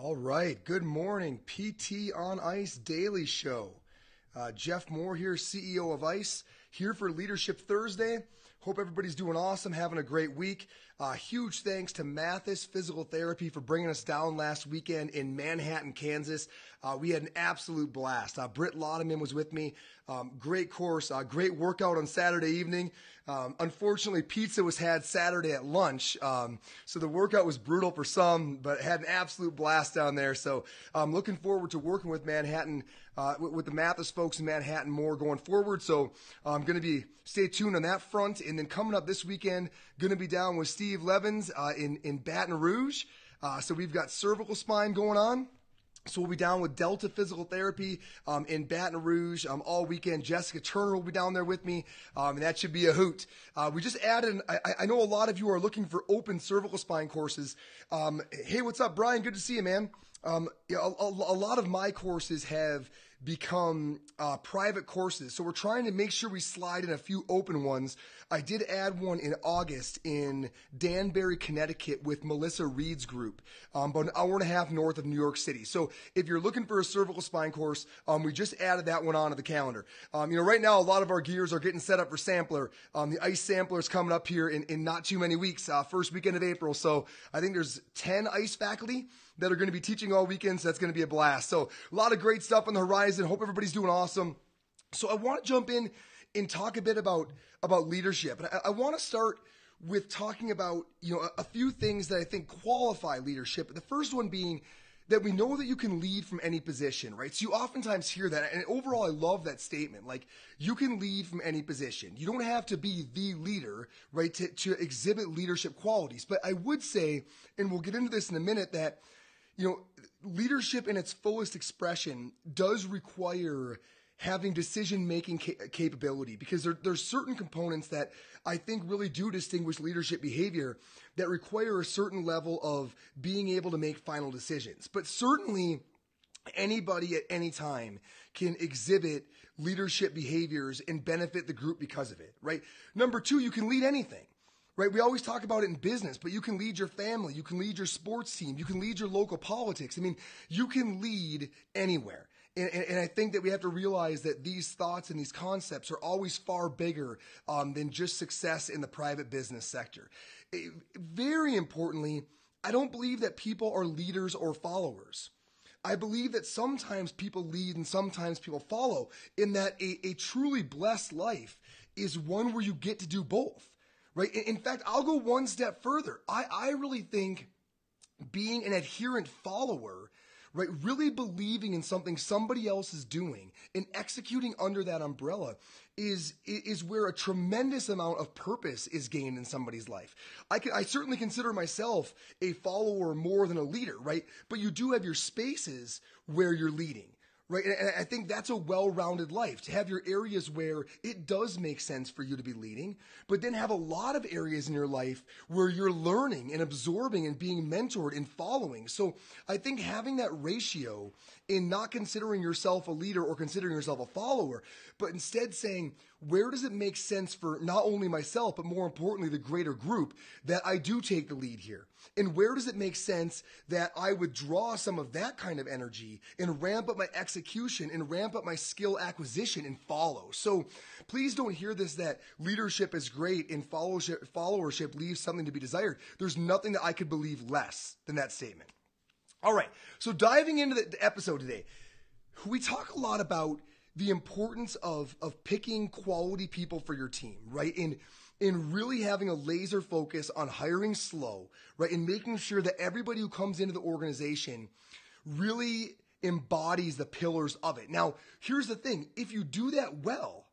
All right. Good morning. PT on Ice Daily Show. Jeff Moore here, CEO of ICE, here for Leadership Thursday. Hope everybody's doing awesome, having a great week. Huge thanks to Mathis Physical Therapy for bringing us down last weekend in Manhattan, Kansas. We had an absolute blast. Britt Laudeman was with me. Great course, great workout on Saturday evening. Unfortunately, pizza was had Saturday at lunch, so the workout was brutal for some, but had an absolute blast down there. So I'm looking forward to working with Manhattan, with the Mathis folks in Manhattan more going forward. So I'm going to stay tuned on that front. And then coming up this weekend, going to be down with Steve Levens in Baton Rouge. So we've got cervical spine going on. So we'll be down with Delta Physical Therapy in Baton Rouge all weekend. Jessica Turner will be down there with me, and that should be a hoot. We just added, I know a lot of you are looking for open cervical spine courses. Hey, what's up, Brian? Good to see you, man. A lot of my courses have become private courses, so we're trying to make sure we slide in a few open ones. I did add one in August in Danbury, Connecticut with Melissa Reed's group, about an hour and a half north of New York City. So if you're looking for a cervical spine course, we just added that one onto the calendar. Right now a lot of our gears are getting set up for Sampler. The ICE Sampler is coming up here in not too many weeks, first weekend of April. So I think there's 10 ICE faculty that are going to be teaching all weekend, so that's going to be a blast. So a lot of great stuff on the horizon. Hope everybody's doing awesome. So I want to jump in and talk a bit about leadership. And I want to start with talking about a few things that I think qualify leadership. The first one being that we know that you can lead from any position, right? So you oftentimes hear that, and overall I love that statement. Like, you can lead from any position. You don't have to be the leader, right, to exhibit leadership qualities. But I would say, and we'll get into this in a minute, that leadership in its fullest expression does require having decision-making capability, because there's certain components that I think really do distinguish leadership behavior that require a certain level of being able to make final decisions. But certainly anybody at any time can exhibit leadership behaviors and benefit the group because of it, right? Number two, you can lead anything. Right? We always talk about it in business, but you can lead your family, you can lead your sports team, you can lead your local politics. I mean, you can lead anywhere. And I think that we have to realize that these thoughts and these concepts are always far bigger than just success in the private business sector. Very importantly, I don't believe that people are leaders or followers. I believe that sometimes people lead and sometimes people follow, in that a truly blessed life is one where you get to do both. Right? In fact, I'll go one step further. I really think being an adherent follower, right, really believing in something somebody else is doing and executing under that umbrella is where a tremendous amount of purpose is gained in somebody's life. I certainly consider myself a follower more than a leader, right? But you do have your spaces where you're leading. Right? And I think that's a well-rounded life, to have your areas where it does make sense for you to be leading, but then have a lot of areas in your life where you're learning and absorbing and being mentored and following. So I think having that ratio in not considering yourself a leader or considering yourself a follower, but instead saying, where does it make sense for not only myself, but more importantly, the greater group, that I do take the lead here? And where does it make sense that I would draw some of that kind of energy and ramp up my execution and ramp up my skill acquisition and follow? So please don't hear this that leadership is great and followership leaves something to be desired. There's nothing that I could believe less than that statement. All right, so diving into the episode today, we talk a lot about the importance of picking quality people for your team, right? In really having a laser focus on hiring slow, right? And making sure that everybody who comes into the organization really embodies the pillars of it. Now, here's the thing. If you do that well,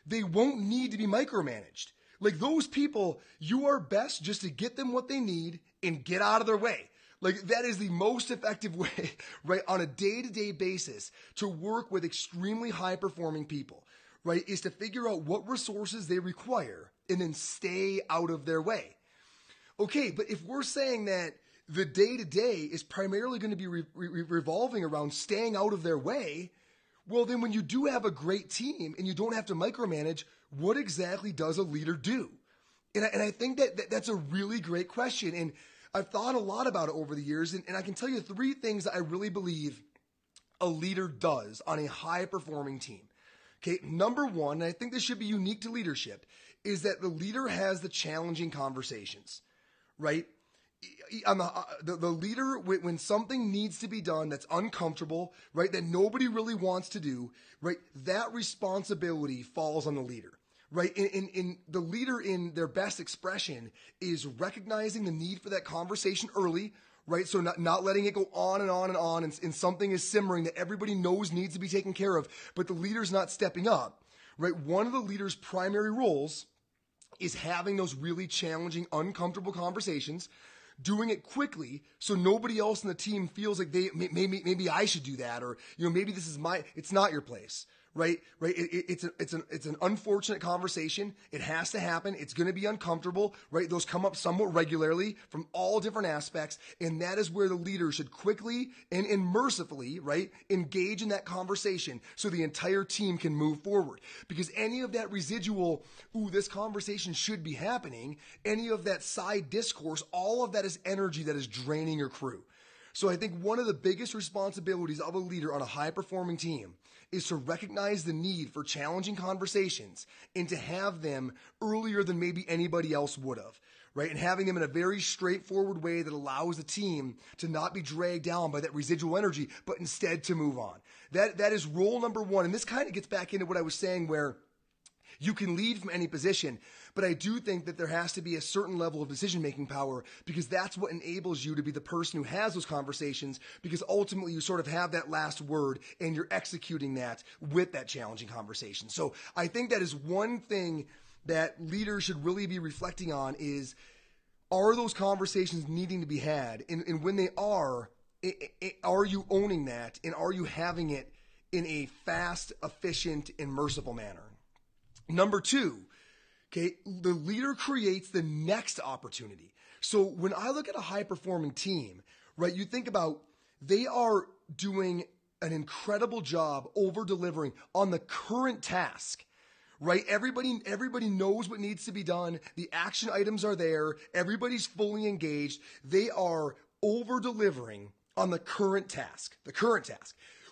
they won't need to be micromanaged. Like, those people, you are best just to get them what they need and get out of their way. Like, that is the most effective way, right, on a day-to-day basis to work with extremely high-performing people, right, is to figure out what resources they require and then stay out of their way. Okay, but if we're saying that the day-to-day is primarily going to be revolving around staying out of their way, well, then when you do have a great team and you don't have to micromanage, what exactly does a leader do? And I think that that's a really great question. And I've thought a lot about it over the years, and I can tell you 3 things that I really believe a leader does on a high-performing team. Okay, number 1, and I think this should be unique to leadership, is that the leader has the challenging conversations, right? The leader, when something needs to be done that's uncomfortable, right, that nobody really wants to do, right, that responsibility falls on the leader. Right, in the leader in their best expression is recognizing the need for that conversation early, right? So not letting it go on and on and on, and something is simmering that everybody knows needs to be taken care of, but the leader's not stepping up, right? One of the leader's primary roles is having those really challenging, uncomfortable conversations, doing it quickly so nobody else in the team feels like maybe I should do that, or maybe this is it's not your place. Right. It's an unfortunate conversation. It has to happen. It's going to be uncomfortable. Right. Those come up somewhat regularly from all different aspects, and that is where the leader should quickly and mercifully, right, engage in that conversation so the entire team can move forward. Because any of that residual, this conversation should be happening, any of that side discourse, all of that is energy that is draining your crew. So I think one of the biggest responsibilities of a leader on a high-performing team is to recognize the need for challenging conversations and to have them earlier than maybe anybody else would have, right? And having them in a very straightforward way that allows the team to not be dragged down by that residual energy, but instead to move on. That is role number 1. And this kind of gets back into what I was saying, where you can lead from any position, but I do think that there has to be a certain level of decision-making power, because that's what enables you to be the person who has those conversations, because ultimately you sort of have that last word and you're executing that with that challenging conversation. So I think that is one thing that leaders should really be reflecting on is, are those conversations needing to be had? And when they are you owning that, and are you having it in a fast, efficient, and merciful manner? Number 2, okay, the leader creates the next opportunity. So when I look at a high-performing team, right, you think about they are doing an incredible job over-delivering on the current task, right? Everybody knows what needs to be done. The action items are there. Everybody's fully engaged. They are over-delivering on the current task.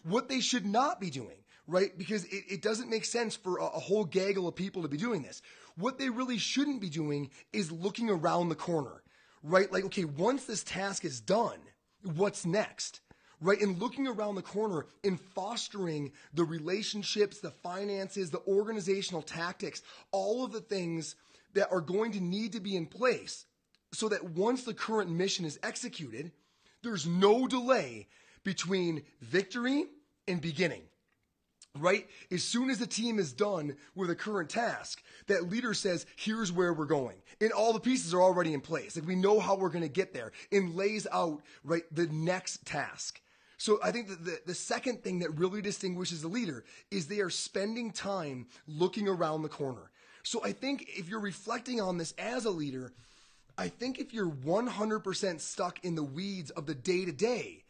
What they should not be doing, right? Because it doesn't make sense for a whole gaggle of people to be doing this. What they really shouldn't be doing is looking around the corner, right? Like, okay, once this task is done, what's next, right? And looking around the corner and fostering the relationships, the finances, the organizational tactics, all of the things that are going to need to be in place so that once the current mission is executed, there's no delay between victory and beginning. Right? As soon as the team is done with a current task, that leader says, here's where we're going. And all the pieces are already in place. Like, we know how we're going to get there, and lays out, right, the next task. So I think that the second thing that really distinguishes a leader is they are spending time looking around the corner. So I think if you're reflecting on this as a leader, I think if you're 100% stuck in the weeds of the day-to-day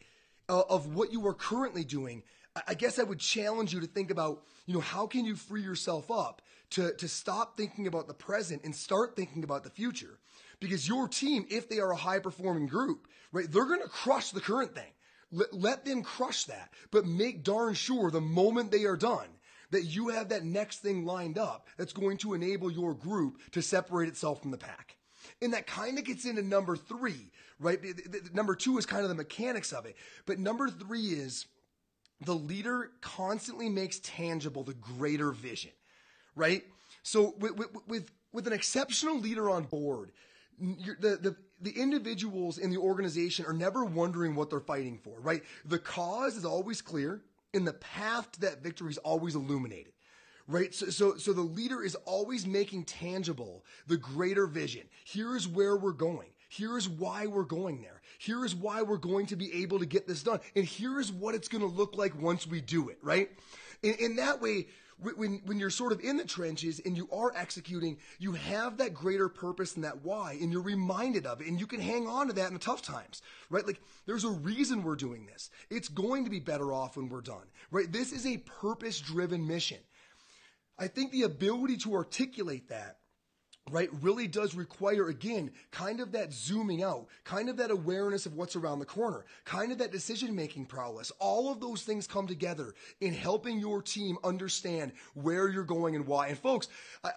of what you are currently doing, I guess I would challenge you to think about, how can you free yourself up to stop thinking about the present and start thinking about the future? Because your team, if they are a high-performing group, right, they're going to crush the current thing. Let them crush that, but make darn sure the moment they are done that you have that next thing lined up that's going to enable your group to separate itself from the pack. And that kind of gets into number 3, right? Number 2 is kind of the mechanics of it. But number 3 is, the leader constantly makes tangible the greater vision, right? So with an exceptional leader on board, the individuals in the organization are never wondering what they're fighting for, right? The cause is always clear, and the path to that victory is always illuminated, right? So the leader is always making tangible the greater vision. Here is where we're going. Here is why we're going there. Here is why we're going to be able to get this done. And here is what it's going to look like once we do it, right? In that way, when you're sort of in the trenches and you are executing, you have that greater purpose and that why, and you're reminded of it, and you can hang on to that in the tough times, right? Like, there's a reason we're doing this. It's going to be better off when we're done, right? This is a purpose-driven mission. I think the ability to articulate that right, really does require, again, kind of that zooming out, kind of that awareness of what's around the corner, kind of that decision-making prowess. All of those things come together in helping your team understand where you're going and why. And folks,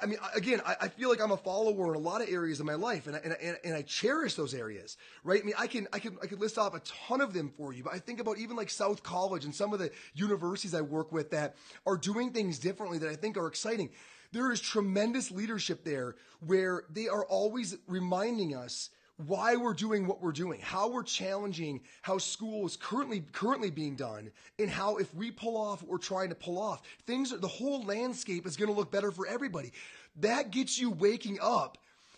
I mean, again, I feel like I'm a follower in a lot of areas of my life, and I cherish those areas, right? I mean, I could list off a ton of them for you, but I think about even like South College and some of the universities I work with that are doing things differently that I think are exciting. There is tremendous leadership there where they are always reminding us why we're doing what we're doing, how we're challenging how school is currently being done, and how if we pull off what we're trying to pull off, the whole landscape is going to look better for everybody. That gets you waking up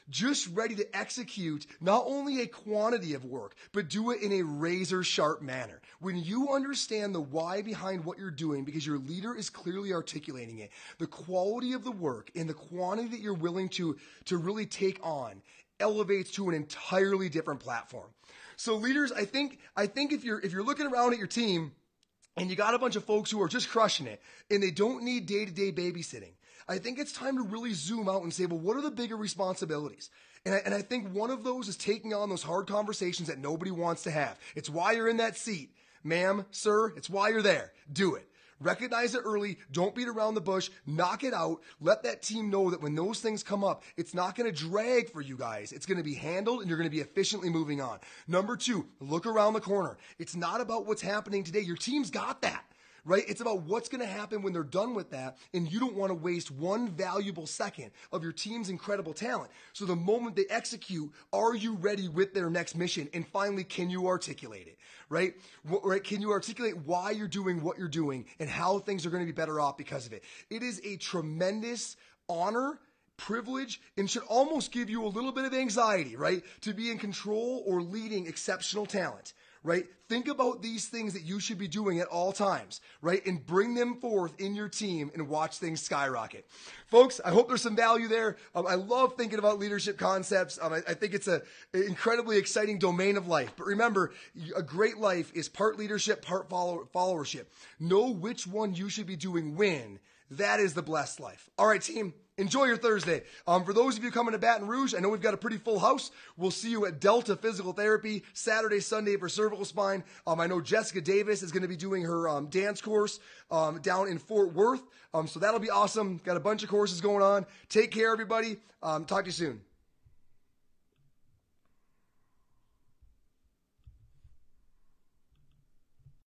just ready to execute not only a quantity of work, but do it in a razor sharp manner. When you understand the why behind what you're doing, because your leader is clearly articulating it, the quality of the work and the quantity that you're willing to really take on elevates to an entirely different platform. So leaders, I think if you're looking around at your team and you got a bunch of folks who are just crushing it and they don't need day-to-day babysitting, I think it's time to really zoom out and say, well, what are the bigger responsibilities? And I think one of those is taking on those hard conversations that nobody wants to have. It's why you're in that seat. Ma'am, sir, it's why you're there. Do it. Recognize it early. Don't beat around the bush. Knock it out. Let that team know that when those things come up, it's not going to drag for you guys. It's going to be handled and you're going to be efficiently moving on. Number 2, look around the corner. It's not about what's happening today. Your team's got that. Right? It's about what's going to happen when they're done with that, and you don't want to waste one valuable second of your team's incredible talent. So the moment they execute, are you ready with their next mission? And finally, can you articulate it? Right? Can you articulate why you're doing what you're doing and how things are going to be better off because of it? It is a tremendous honor, privilege, and should almost give you a little bit of anxiety, right? To be in control or leading exceptional talent. Right? Think about these things that you should be doing at all times, right? And bring them forth in your team and watch things skyrocket. Folks, I hope there's some value there. I love thinking about leadership concepts. I think it's an incredibly exciting domain of life. But remember, a great life is part leadership, part followership. Know which one you should be doing when. That is the blessed life. All right, team. Enjoy your Thursday. For those of you coming to Baton Rouge, I know we've got a pretty full house. We'll see you at Delta Physical Therapy Saturday, Sunday for cervical spine. I know Jessica Davis is going to be doing her dance course down in Fort Worth. So that'll be awesome. Got a bunch of courses going on. Take care, everybody. Talk to you soon.